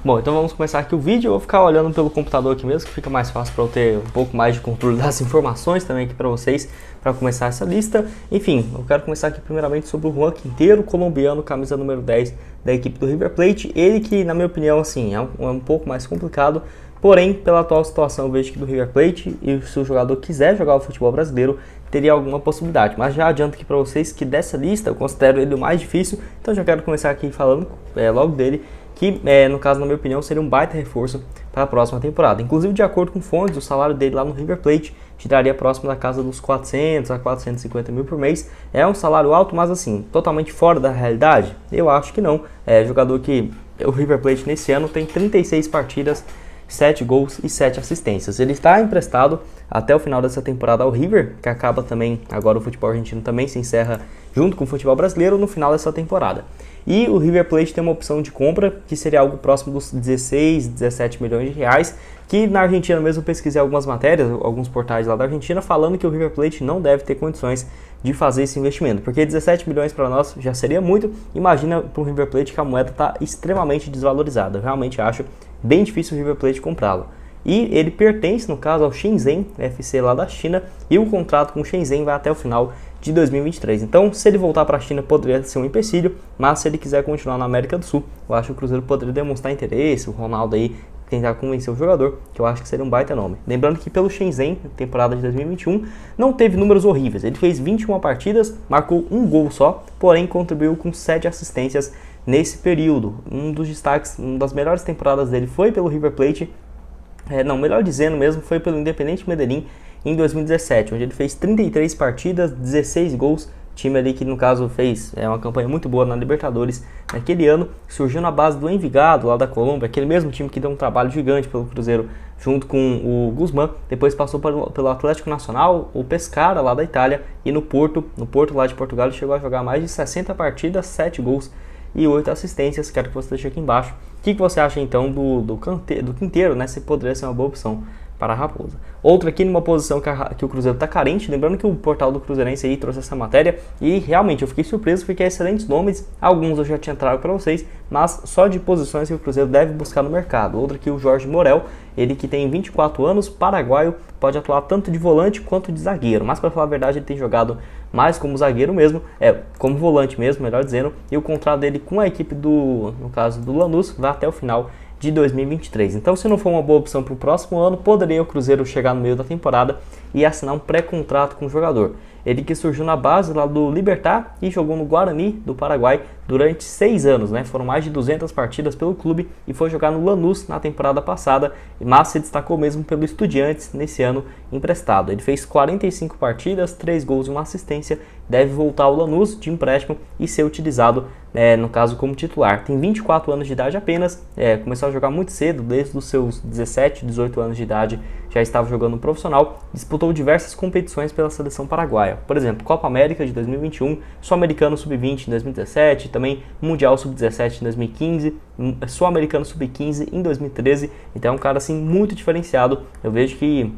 Bom, então vamos começar aqui o vídeo. Eu vou ficar olhando pelo computador aqui mesmo, que fica mais fácil para eu ter um pouco mais de controle das informações também aqui para vocês, para começar essa lista. Enfim, eu quero começar aqui primeiramente sobre o Juan Quintero, colombiano, camisa número 10 da equipe do River Plate. Ele que, na minha opinião, assim, é um pouco mais complicado, porém, pela atual situação, eu vejo que do River Plate, e se o jogador quiser jogar o futebol brasileiro, teria alguma possibilidade. Mas já adianto aqui para vocês que dessa lista eu considero ele o mais difícil, então já quero começar aqui falando logo dele, que no caso, na minha opinião, seria um baita reforço para a próxima temporada. Inclusive, de acordo com fontes, o salário dele lá no River Plate giraria próximo da casa dos 400 a 450 mil por mês. É um salário alto, mas assim, totalmente fora da realidade? Eu acho que não. É jogador que o River Plate nesse ano tem 36 partidas, 7 gols e 7 assistências. Ele está emprestado até o final dessa temporada ao River, que acaba também, agora o futebol argentino também se encerra junto com o futebol brasileiro no final dessa temporada. E o River Plate tem uma opção de compra que seria algo próximo dos 16, 17 milhões de reais, que na Argentina mesmo eu pesquisei algumas matérias, alguns portais lá da Argentina, falando que o River Plate não deve ter condições de fazer esse investimento, porque 17 milhões para nós já seria muito. Imagina para o River Plate que a moeda está extremamente desvalorizada. Eu realmente acho bem difícil o River Plate comprá-lo. E ele pertence, no caso, ao Shenzhen FC lá da China, e o contrato com o Shenzhen vai até o final de 2023. Então, se ele voltar para a China, poderia ser um empecilho, mas se ele quiser continuar na América do Sul, eu acho que o Cruzeiro poderia demonstrar interesse, o Ronaldo aí tentar convencer o jogador, que eu acho que seria um baita nome. Lembrando que pelo Shenzhen, temporada de 2021, não teve números horríveis. Ele fez 21 partidas, marcou um gol só, porém contribuiu com 7 assistências nesse período. Um dos destaques, uma das melhores temporadas dele foi pelo River Plate, melhor dizendo mesmo, foi pelo Independiente Medellín em 2017, onde ele fez 33 partidas, 16 gols, time ali que no caso fez uma campanha muito boa na Libertadores naquele ano, surgiu na base do Envigado, lá da Colômbia, aquele mesmo time que deu um trabalho gigante pelo Cruzeiro junto com o Guzmán, depois passou pelo Atlético Nacional, o Pescara lá da Itália e no Porto lá de Portugal ele chegou a jogar mais de 60 partidas, 7 gols e 8 assistências. Quero que você deixe aqui embaixo o que você acha então do Quintero, né? Se poderia ser uma boa opção para a Raposa. Outro aqui numa posição que o Cruzeiro está carente, lembrando que o portal do Cruzeirense aí trouxe essa matéria e realmente eu fiquei surpreso porque é excelentes nomes, alguns eu já tinha trago para vocês, mas só de posições que o Cruzeiro deve buscar no mercado. Outro aqui o Jorge Morel, ele que tem 24 anos, paraguaio, pode atuar tanto de volante quanto de zagueiro, mas para falar a verdade ele tem jogado mais como zagueiro mesmo, como volante mesmo, melhor dizendo, e o contrato dele com a equipe no caso do Lanús, vai até o final de 2023. Então, se não for uma boa opção para o próximo ano, poderia o Cruzeiro chegar no meio da temporada e assinar um pré-contrato com o jogador. Ele que surgiu na base lá do Libertad e jogou no Guarani do Paraguai durante 6 anos, né? Foram mais de 200 partidas pelo clube e foi jogar no Lanús na temporada passada, mas se destacou mesmo pelo Estudiantes nesse ano emprestado. Ele fez 45 partidas, 3 gols e uma assistência, deve voltar ao Lanús de empréstimo e ser utilizado, no caso, como titular. Tem 24 anos de idade apenas, começou a jogar muito cedo, desde os seus 17, 18 anos de idade já estava jogando no profissional, disputou diversas competições pela seleção paraguaia. Por exemplo, Copa América de 2021, Sul-Americano Sub-20 em 2017, também Mundial Sub-17 em 2015, Sul-Americano Sub-15 em 2013. Então é um cara assim muito diferenciado. Eu vejo que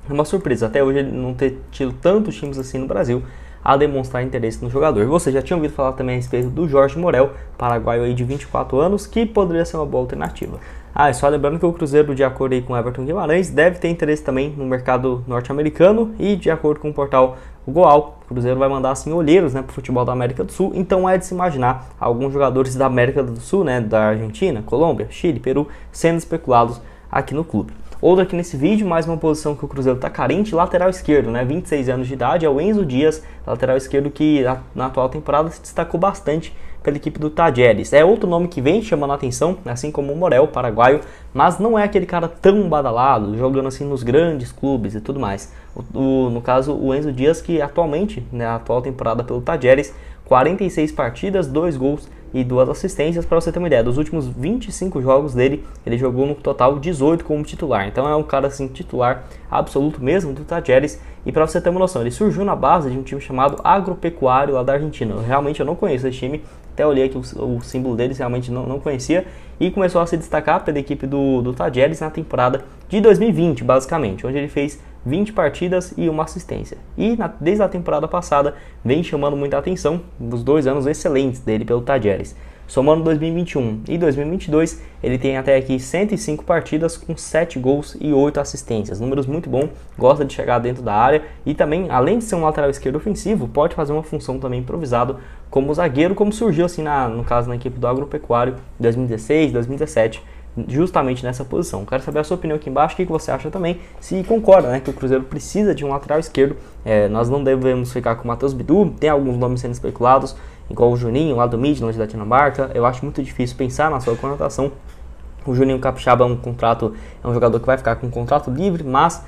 é uma surpresa até hoje ele não ter tido tantos times assim no Brasil a demonstrar interesse no jogador. Vocês já tinham ouvido falar também a respeito do Jorge Morel, paraguaio aí de 24 anos, que poderia ser uma boa alternativa. E só lembrando que o Cruzeiro, de acordo aí com Everton Guimarães, deve ter interesse também no mercado norte-americano e, de acordo com o portal Goal, o Cruzeiro vai mandar assim olheiros, para o futebol da América do Sul. Então é de se imaginar alguns jogadores da América do Sul, da Argentina, Colômbia, Chile, Peru, sendo especulados aqui no clube. Outro aqui nesse vídeo, mais uma posição que o Cruzeiro está carente, lateral esquerdo, 26 anos de idade, é o Enzo Dias, lateral esquerdo que na atual temporada se destacou bastante pela equipe do Talleres. É outro nome que vem chamando a atenção, assim como o Morel, paraguaio, mas não é aquele cara tão badalado, jogando assim nos grandes clubes e tudo mais. No caso, o Enzo Dias, que atualmente, na atual temporada pelo Talleres, 46 partidas, 2 gols e 2 assistências. Para você ter uma ideia, dos últimos 25 jogos dele, ele jogou no total 18 como titular. Então é um cara assim, titular absoluto mesmo do Talleres. E para você ter uma noção, ele surgiu na base de um time chamado Agropecuário lá da Argentina. Eu não conheço esse time, até olhei aqui o símbolo deles, realmente não conhecia. E começou a se destacar pela equipe do Talleres na temporada de 2020, basicamente, onde ele fez 20 partidas e uma assistência. E desde a temporada passada vem chamando muita atenção, os 2 anos excelentes dele pelo Talleres. Somando 2021 e 2022, ele tem até aqui 105 partidas com 7 gols e 8 assistências. Números muito bons, gosta de chegar dentro da área e também, além de ser um lateral esquerdo ofensivo, pode fazer uma função também improvisado como zagueiro, como surgiu assim no caso na equipe do Agropecuário em 2016, 2017, justamente nessa posição. Quero saber a sua opinião aqui embaixo, o que você acha também, se concorda, né, que o Cruzeiro precisa de um lateral esquerdo. Nós não devemos ficar com o Matheus Bidu, tem alguns nomes sendo especulados, igual o Juninho lá do Midland da Dinamarca. Eu acho muito difícil pensar na sua contratação. O Juninho Capixaba é um jogador que vai ficar com um contrato livre, mas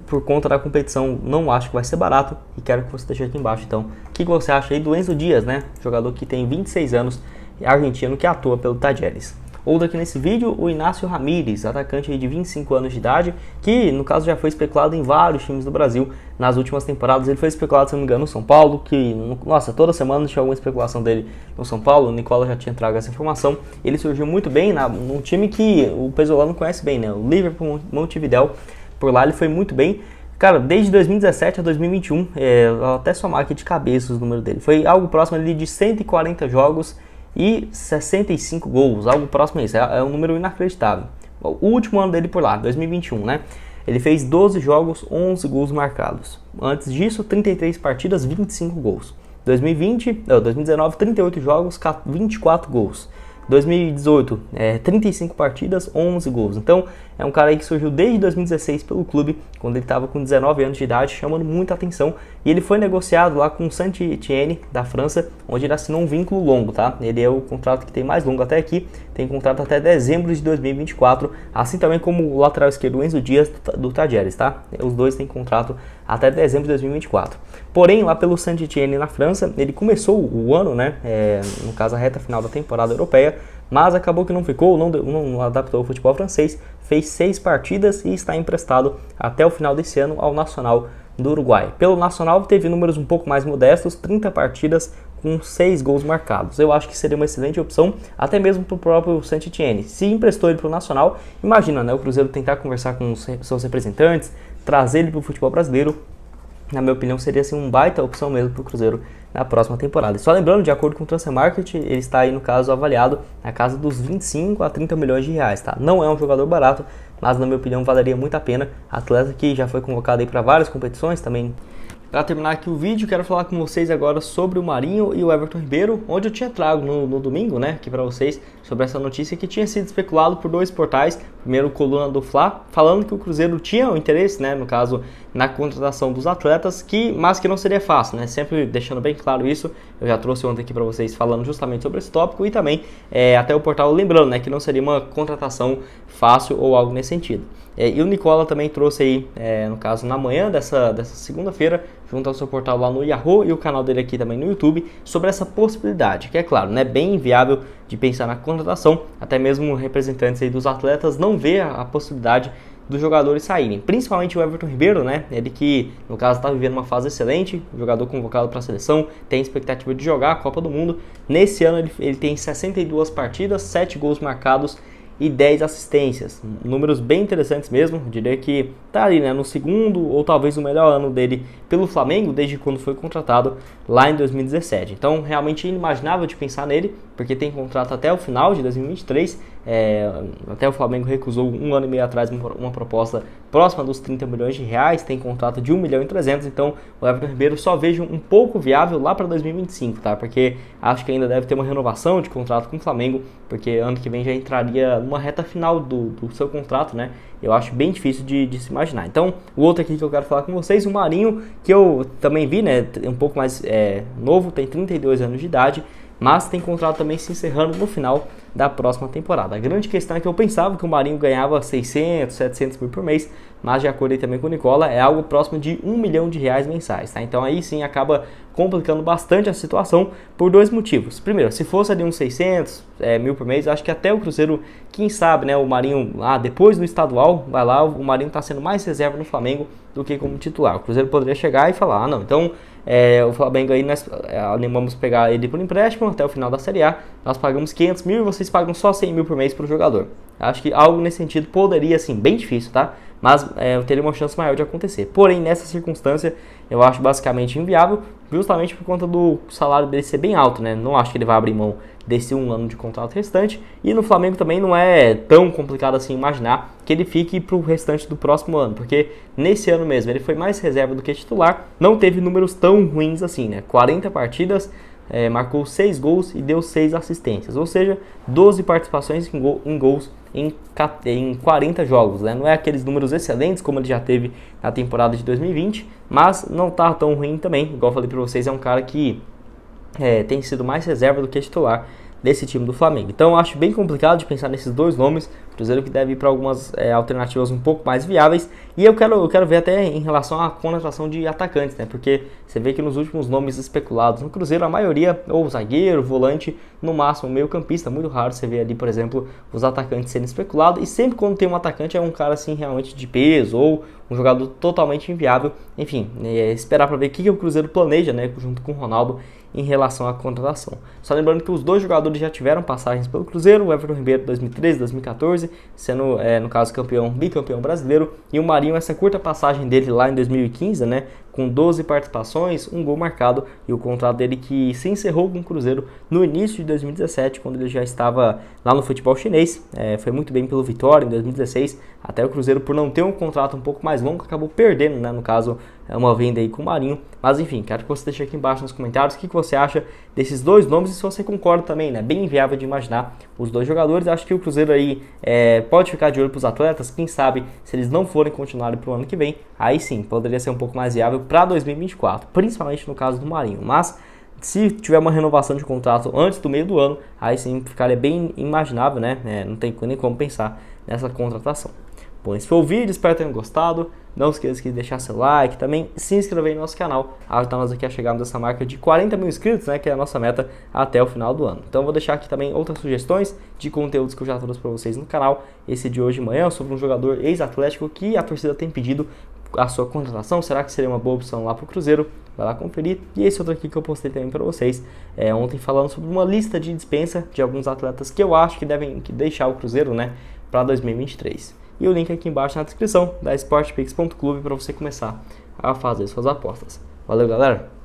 por conta da competição não acho que vai ser barato, e quero que você deixe aqui embaixo então o que você acha aí do Enzo Dias, né, jogador que tem 26 anos, argentino, que atua pelo Talleres. Outro aqui nesse vídeo, o Inácio Ramírez, atacante aí de 25 anos de idade, que no caso já foi especulado em vários times do Brasil nas últimas temporadas. Ele foi especulado, se não me engano, no São Paulo, que, nossa, toda semana tinha alguma especulação dele no São Paulo. O Nicola já tinha trago essa informação. Ele surgiu muito bem num time que o Pesolano conhece bem, né? O Liverpool Montevidéu. Por lá ele foi muito bem. Cara, desde 2017 a 2021, vou até somar aqui de cabeça o número dele. Foi algo próximo ali de 140 jogos e 65 gols, algo próximo a isso, é um número inacreditável. O último ano dele por lá, 2021, né? Ele fez 12 jogos, 11 gols marcados. Antes disso, 33 partidas, 25 gols. 2019, 38 jogos, 24 gols. 2018, 35 partidas, 11 gols. Então, é um cara aí que surgiu desde 2016 pelo clube, quando ele estava com 19 anos de idade, chamando muita atenção. E ele foi negociado lá com o Saint-Étienne, da França, onde ele assinou um vínculo longo, tá? Ele é o contrato que tem mais longo até aqui, tem contrato até dezembro de 2024, assim também como o lateral esquerdo Enzo Dias do Talleres, tá? Os dois têm contrato até dezembro de 2024. Porém, lá pelo Saint-Étienne na França, ele começou o ano, né? No caso, a reta final da temporada europeia, mas acabou que não ficou, não adaptou ao futebol francês, fez 6 partidas e está emprestado até o final desse ano ao Nacional do Uruguai. Pelo Nacional teve números um pouco mais modestos, 30 partidas com 6 gols marcados. Eu acho que seria uma excelente opção, até mesmo para o próprio Saint-Étienne. Se emprestou ele para o Nacional, imagina, né, o Cruzeiro tentar conversar com os seus representantes, trazer ele para o futebol brasileiro. Na minha opinião, seria assim, uma baita opção mesmo para o Cruzeiro na próxima temporada. E só lembrando, de acordo com o Transfer Market, ele está aí, no caso, avaliado na casa dos 25 a 30 milhões de reais. Tá? Não é um jogador barato, mas na minha opinião valeria muito a pena. Atleta que já foi convocado aí para várias competições também. Para terminar aqui o vídeo, quero falar com vocês agora sobre o Marinho e o Everton Ribeiro, onde eu tinha trago no domingo, né, aqui para vocês, sobre essa notícia que tinha sido especulado por 2 portais. Primeiro, Coluna do Fla, falando que o Cruzeiro tinha o interesse, né, no caso, na contratação dos atletas, mas que não seria fácil, né, sempre deixando bem claro isso. Eu já trouxe ontem aqui para vocês falando justamente sobre esse tópico e também até o portal lembrando, né, que não seria uma contratação fácil ou algo nesse sentido. E o Nicola também trouxe aí, no caso, na manhã dessa segunda-feira, junto ao seu portal lá no Yahoo e o canal dele aqui também no YouTube, sobre essa possibilidade, que é claro, né, bem inviável de pensar na contratação, até mesmo representantes aí dos atletas não vê a possibilidade dos jogadores saírem, principalmente o Everton Ribeiro, né, ele que no caso está vivendo uma fase excelente, jogador convocado para a seleção, tem expectativa de jogar a Copa do Mundo. Nesse ano ele tem 62 partidas, 7 gols marcados e 10 assistências, números bem interessantes mesmo. Eu diria que tá ali, né, no segundo ou talvez o melhor ano dele pelo Flamengo desde quando foi contratado lá em 2017. Então realmente inimaginável de pensar nele, porque tem contrato até o final de 2023. Até o Flamengo recusou 1 ano e meio atrás uma proposta próxima dos 30 milhões de reais, tem contrato de 1 milhão e 300, então o Everton Ribeiro só vejo um pouco viável lá para 2025, tá? Porque acho que ainda deve ter uma renovação de contrato com o Flamengo, porque ano que vem já entraria numa reta final do seu contrato, né? Eu acho bem difícil de se imaginar. Então, o outro aqui que eu quero falar com vocês, o Marinho, que eu também vi, né? Um pouco mais novo, tem 32 anos de idade, mas tem contrato também se encerrando no final da próxima temporada. A grande questão é que eu pensava que o Marinho ganhava 600, 700 mil por mês, mas de acordo aí também com o Nicola, é algo próximo de 1 milhão de reais mensais, tá? Então aí sim acaba complicando bastante a situação por 2 motivos. Primeiro, se fosse ali uns 600 mil por mês, acho que até o Cruzeiro, quem sabe, né, o Marinho, depois do estadual, vai lá, o Marinho tá sendo mais reserva no Flamengo do que como titular. O Cruzeiro poderia chegar e falar, não, então o Flamengo aí nós animamos pegar ele por empréstimo até o final da Série A, nós pagamos 500 mil e vocês pagam só 100 mil por mês para o jogador. Acho que algo nesse sentido poderia, assim, bem difícil, tá? Mas teria uma chance maior de acontecer. Porém, nessa circunstância, eu acho basicamente inviável, justamente por conta do salário dele ser bem alto, né? Não acho que ele vai abrir mão desse 1 ano de contrato restante. E no Flamengo também não é tão complicado assim imaginar que ele fique para o restante do próximo ano, porque nesse ano mesmo ele foi mais reserva do que titular, não teve números tão ruins assim, né? 40 partidas, marcou 6 gols e deu 6 assistências, ou seja, 12 participações em gols em 40 jogos, né? Não é aqueles números excelentes como ele já teve na temporada de 2020, mas não tá tão ruim também. Igual eu falei para vocês, é um cara que tem sido mais reserva do que titular desse time do Flamengo. Então eu acho bem complicado de pensar nesses dois nomes. Cruzeiro que deve ir para algumas alternativas um pouco mais viáveis. E eu quero ver até em relação à contratação de atacantes, né? Porque você vê que nos últimos nomes especulados no Cruzeiro, a maioria, ou zagueiro, volante, no máximo meio campista. Muito raro você ver ali, por exemplo, os atacantes sendo especulados. E sempre quando tem um atacante é um cara assim realmente de peso ou um jogador totalmente inviável. Enfim, esperar para ver o que o Cruzeiro planeja, né? Junto com o Ronaldo, em relação à contratação. Só lembrando que os dois jogadores já tiveram passagens pelo Cruzeiro, o Everton Ribeiro 2013, 2014, sendo, no caso, bicampeão brasileiro, e o Marinho, essa curta passagem dele lá em 2015, né, com 12 participações, um gol marcado, e o contrato dele que se encerrou com o Cruzeiro no início de 2017, quando ele já estava lá no futebol chinês. Foi muito bem pelo Vitória em 2016, até o Cruzeiro, por não ter um contrato um pouco mais longo, acabou perdendo, né, no caso, uma venda aí com o Marinho. Mas enfim, quero que você deixe aqui embaixo nos comentários o que você acha desses dois nomes e se você concorda também, né? Bem inviável de imaginar os dois jogadores. Acho que o Cruzeiro aí pode ficar de olho para os atletas. Quem sabe, se eles não forem continuar para o ano que vem, aí sim, poderia ser um pouco mais viável para 2024, principalmente no caso do Marinho. Mas se tiver uma renovação de contrato antes do meio do ano, aí sim ficaria bem imaginável, né? Não tem nem como pensar nessa contratação. Bom, esse foi o vídeo, espero que tenham gostado. Não esqueça de deixar seu like, também se inscrever no nosso canal, ajudar nós aqui a chegarmos a essa marca de 40 mil inscritos, né, que é a nossa meta até o final do ano. Então eu vou deixar aqui também outras sugestões de conteúdos que eu já trouxe para vocês no canal. Esse de hoje de manhã sobre um jogador ex-atlético que a torcida tem pedido a sua contratação. Será que seria uma boa opção lá para o Cruzeiro? Vai lá conferir. E esse outro aqui que eu postei também para vocês ontem, falando sobre uma lista de dispensa de alguns atletas que eu acho que devem deixar o Cruzeiro, né, para 2023. E o link aqui embaixo na descrição da sportpix.clube para você começar a fazer suas apostas. Valeu, galera!